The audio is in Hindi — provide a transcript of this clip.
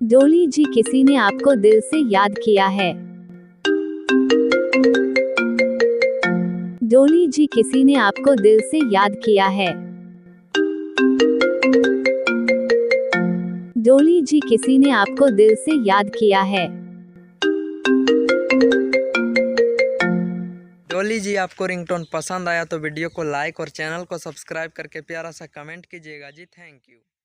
डोली जी, किसी ने आपको दिल से याद किया है। डोली जी, किसी ने आपको दिल से याद किया है। डोली जी, किसी ने आपको दिल से याद किया है। डोली जी, आपको रिंगटोन पसंद आया तो वीडियो को लाइक और चैनल को सब्सक्राइब करके प्यारा सा कमेंट कीजिएगा जी। Thank you.